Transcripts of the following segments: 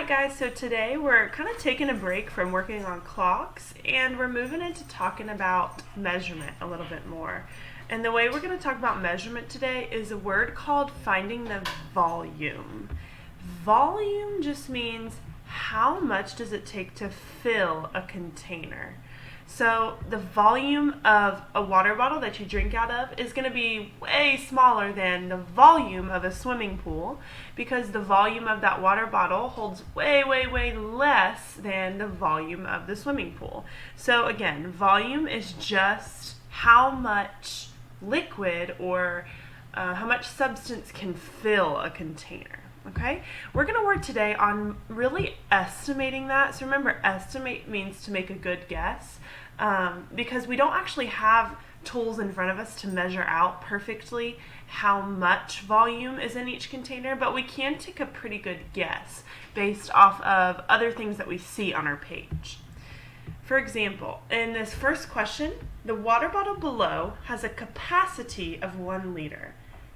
Alright guys, so today we're kind of taking a break from working on clocks and we're moving into talking about measurement a little bit more. And the way we're going to talk about measurement today is a word called finding the volume. Volume just means how much does it take to fill a container. So the volume of a water bottle that you drink out of is going to be way smaller than the volume of a swimming pool because the volume of that water bottle holds way less than the volume of the swimming pool. So again, volume is just how much liquid or how much substance can fill a container. Okay, we're going to work today on really estimating that. So remember, estimate means to make a good guess because we don't actually have tools in front of us to measure out perfectly how much volume is in each container, but we can take a pretty good guess based off of other things that we see on our page. For example, in this first question, the water bottle below has a capacity of 1 liter.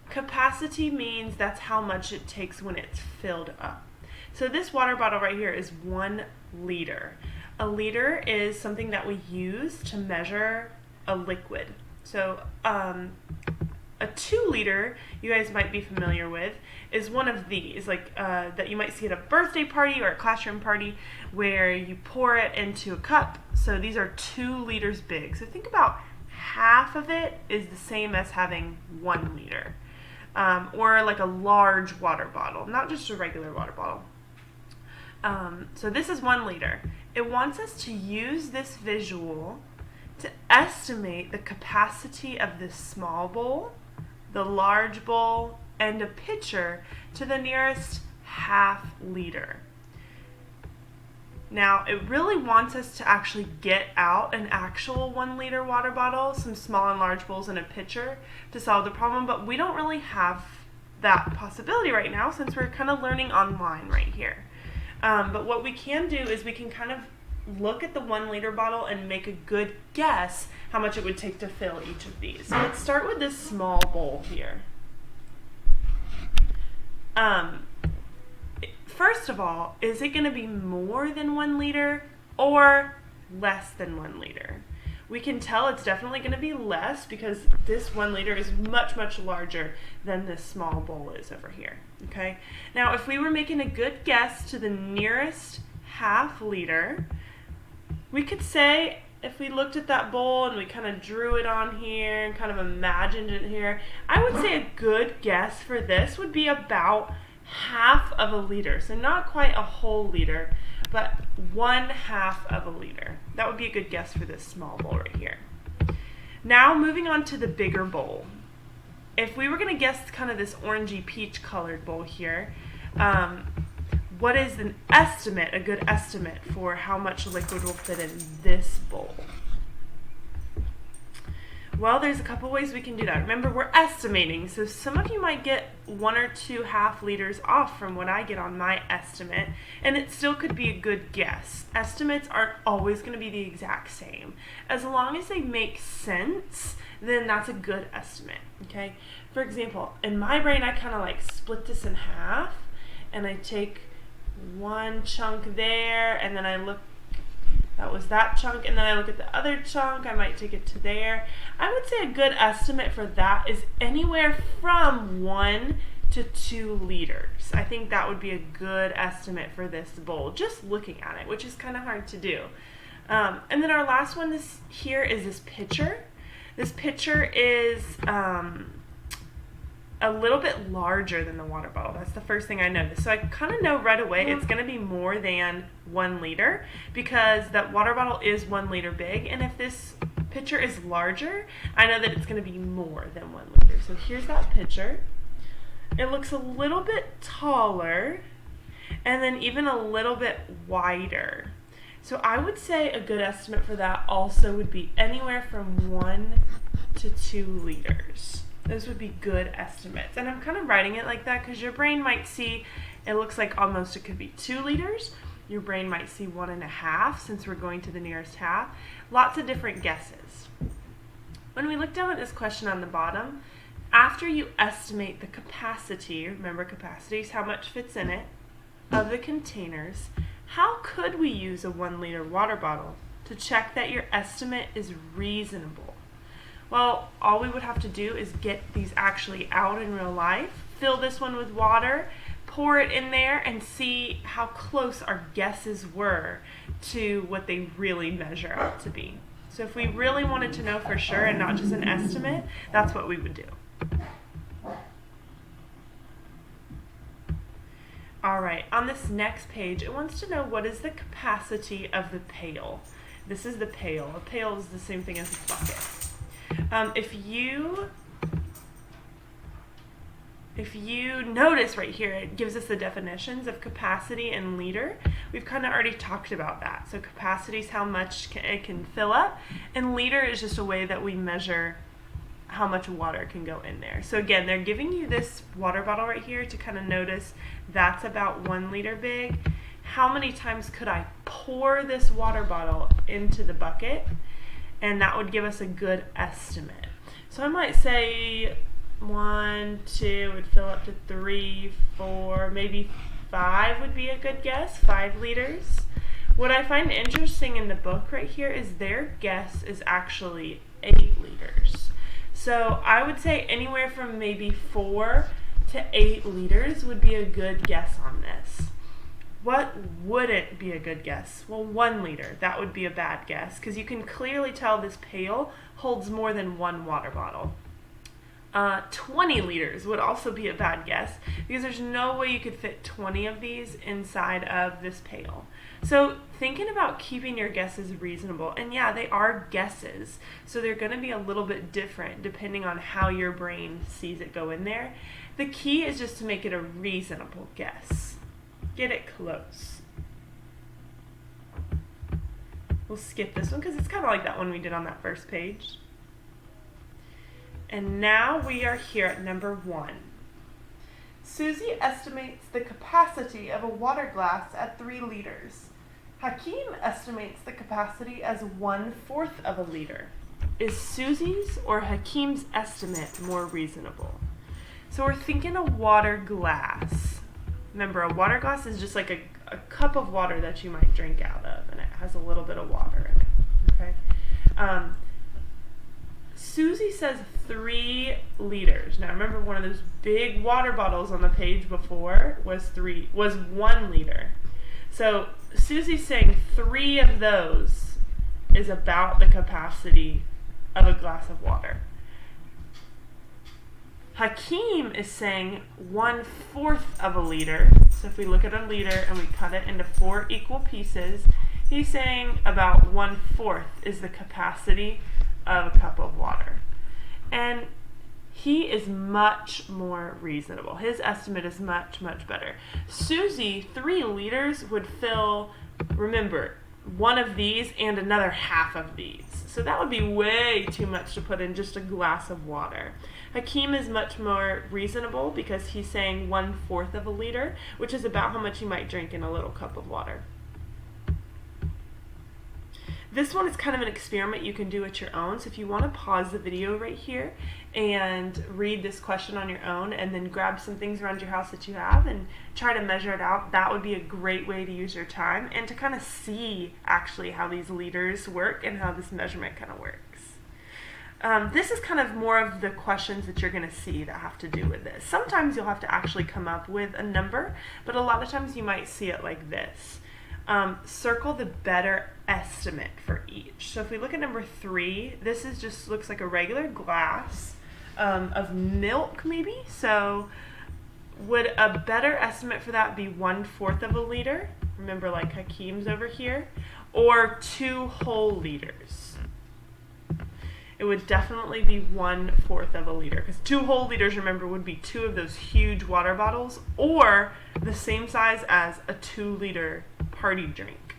Capacity means that's how much it takes when it's filled up. So this water bottle right here is 1 liter. A liter is something that we use to measure a liquid. So a 2 liter, you guys might be familiar with, is one of these, like that you might see at a birthday party or a classroom party where you pour it into a cup. So these are 2 liters big. So think about half of it is the same as having 1 liter. Or like a large water bottle, not just a regular water bottle. So this is 1 liter. It wants us to use this visual to estimate the capacity of this small bowl, the large bowl, and a pitcher to the nearest half liter. Now, it really wants us to actually get out an actual 1 liter water bottle, some small and large bowls, and a pitcher to solve the problem, but we don't really have that possibility right now since we're kind of learning online right here. But what we can do is we can kind of look at the 1 liter bottle and make a good guess how much it would take to fill each of these. So let's start with this small bowl here. First of all, is it going to be more than 1 liter or less than 1 liter? We can tell it's definitely going to be less because this 1 liter is much larger than this small bowl is over here. Okay. Now, if we were making a good guess to the nearest half liter, we could say, if we looked at that bowl and we kind of drew it on here and kind of imagined it here, I would say a good guess for this would be about half of a liter. So not quite a whole liter, but 1/2 of a liter. That would be a good guess for this small bowl right here. Now moving on to the bigger bowl. If we were going to guess kind of this orangey peach colored bowl here, what is an estimate, a good estimate for how much liquid will fit in this bowl? Well, there's a couple ways we can do that. Remember, we're estimating, so some of you might get 1 or 2 half liters off from what I get on my estimate, and it still could be a good guess. Estimates aren't always going to be the exact same. As long as they make sense, then that's a good estimate, okay? For example, in my brain, I kind of like split this in half, and I take 1 chunk there, and then I look, that was that chunk, and then I look at the other chunk, I might take it to there. I would say a good estimate for that is anywhere from 1 to 2 liters. I think that would be a good estimate for this bowl, just looking at it, which is kind of hard to do. And then our last one here is this pitcher. This pitcher is a little bit larger than the water bottle. That's the first thing I noticed. So I kind of know right away it's going to be more than 1 liter because that water bottle is 1 liter big. And if this pitcher is larger, I know that it's going to be more than 1 liter. So here's that pitcher. It looks a little bit taller and then even a little bit wider. So I would say a good estimate for that also would be anywhere from 1 to 2 liters. Those would be good estimates. And I'm kind of writing it like that because your brain might see it looks like almost it could be 2 liters. Your brain might see 1.5 since we're going to the nearest half. Lots of different guesses. When we look down at this question on the bottom, after you estimate the capacity, remember capacity is how much fits in it, of the containers, how could we use a 1 liter water bottle to check that your estimate is reasonable? Well, all we would have to do is get these actually out in real life, fill this one with water, pour it in there, and see how close our guesses were to what they really measure out to be. So if we really wanted to know for sure and not just an estimate, that's what we would do. All right, on this next page, it wants to know what is the capacity of the pail. This is the pail. A pail is the same thing as a bucket. If you notice right here, it gives us the definitions of capacity and liter. We've kind of already talked about that. So capacity is how much it can fill up, and liter is just a way that we measure how much water can go in there. So again, they're giving you this water bottle right here to kind of notice that's about 1 liter big. How many times could I pour this water bottle into the bucket? And that would give us a good estimate. So I might say 1, 2 would fill up to 3, 4, maybe 5 would be a good guess, 5 liters. What I find interesting in the book right here is their guess is actually 8 liters. So I would say anywhere from maybe 4 to 8 liters would be a good guess on this. What wouldn't be a good guess? Well, 1 liter, that would be a bad guess because you can clearly tell this pail holds more than 1 water bottle. 20 liters would also be a bad guess because there's no way you could fit 20 of these inside of this pail. So thinking about keeping your guesses reasonable, and yeah, they are guesses, so they're going to be a little bit different depending on how your brain sees it go in there. The key is just to make it a reasonable guess. Get it close. We'll skip this one because it's kind of like that one we did on that first page. And now we are here at number 1. Susie estimates the capacity of a water glass at 3 liters. Hakeem estimates the capacity as 1/4 of a liter. Is Susie's or Hakeem's estimate more reasonable? So we're thinking a water glass. Remember, a water glass is just like a cup of water that you might drink out of, and it has a little bit of water in it. Okay. Susie says 3 liters. Now remember, one of those big water bottles on the page before was 1 liter. So Susie's saying 3 of those is about the capacity of a glass of water. Hakeem is saying 1/4 of a liter. So if we look at a liter and we cut it into 4 equal pieces, he's saying about 1/4 is the capacity of a cup of water. And he is much more reasonable. His estimate is much, much better. Susie, 3 liters would fill, remember, 1 of these and another half of these. So that would be way too much to put in just a glass of water. Hakeem is much more reasonable because he's saying 1/4 of a liter, which is about how much you might drink in a little cup of water. This one is kind of an experiment you can do at your own. So if you want to pause the video right here and read this question on your own and then grab some things around your house that you have and try to measure it out, that would be a great way to use your time and to kind of see actually how these liters work and how this measurement kind of works. This is kind of more of the questions that you're going to see that have to do with this. Sometimes you'll have to actually come up with a number, but a lot of times you might see it like this. Circle the better estimate for each. So if we look at number 3, this is just looks like a regular glass of milk maybe. So would a better estimate for that be 1/4 of a liter? Remember, like Hakeem's over here, or 2 whole liters? It would definitely be 1/4 of a liter, because 2 whole liters, remember, would be 2 of those huge water bottles, or the same size as a 2-liter party drink.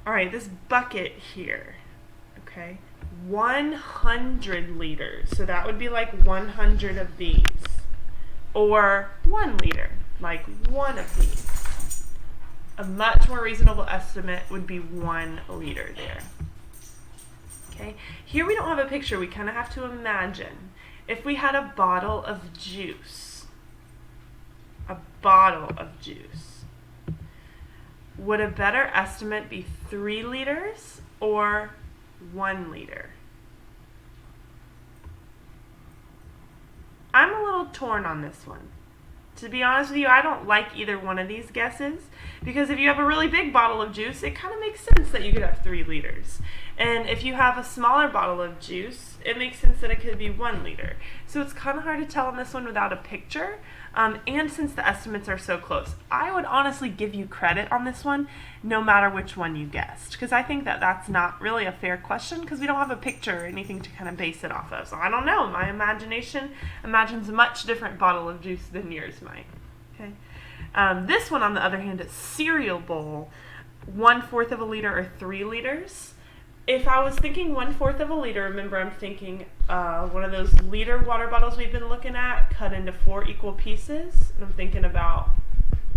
All right, this bucket here, okay, 100 liters, so that would be like 100 of these, or 1 liter, like 1 of these. A much more reasonable estimate would be 1 liter there. Okay, here we don't have a picture, we kind of have to imagine. If we had a bottle of juice, a bottle of juice. Would a better estimate be 3 liters or 1 liter? I'm a little torn on this one. To be honest with you, I don't like either one of these guesses because if you have a really big bottle of juice, it kind of makes sense that you could have 3 liters. And if you have a smaller bottle of juice, it makes sense that it could be 1 liter. So it's kind of hard to tell on this one without a picture. And since the estimates are so close, I would honestly give you credit on this one no matter which one you guessed, because I think that that's not really a fair question because we don't have a picture or anything to kind of base it off of. So I don't know. My imagination imagines a much different bottle of juice than yours might. Okay. This one, on the other hand, is cereal bowl, 1/4 of a liter or 3 liters. If I was thinking 1/4 of a liter, remember I'm thinking one of those liter water bottles we've been looking at, cut into 4 equal pieces. And I'm thinking about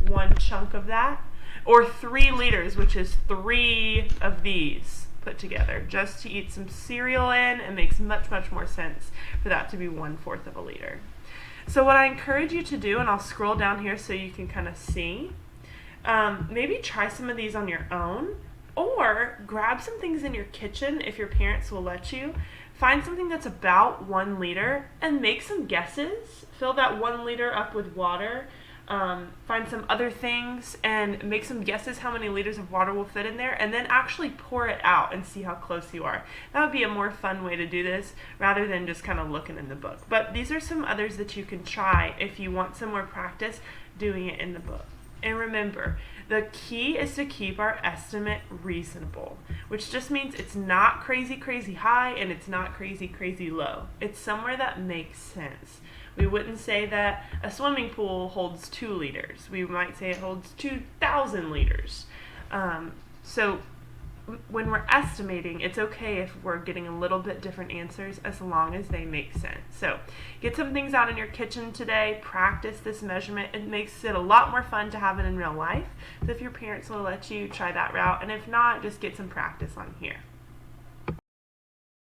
one chunk of that. Or 3 liters, which is 3 of these put together. Just to eat some cereal in, it makes much, much more sense for that to be 1/4 of a liter. So what I encourage you to do, and I'll scroll down here so you can kind of see, maybe try some of these on your own. Or grab some things in your kitchen if your parents will let you. Find something that's about 1 liter and make some guesses. Fill that 1 liter up with water. Find some other things and make some guesses how many liters of water will fit in there, and then actually pour it out and see how close you are. That would be a more fun way to do this rather than just kind of looking in the book. But these are some others that you can try if you want some more practice doing it in the book. And remember, the key is to keep our estimate reasonable, which just means it's not crazy, crazy high and it's not crazy, crazy low. It's somewhere that makes sense. We wouldn't say that a swimming pool holds 2 liters. We might say it holds 2,000 liters. So when we're estimating, it's okay if we're getting a little bit different answers as long as they make sense. So get some things out in your kitchen today, practice this measurement. It makes it a lot more fun to have it in real life. So if your parents will let you, try that route. And if not, just get some practice on here.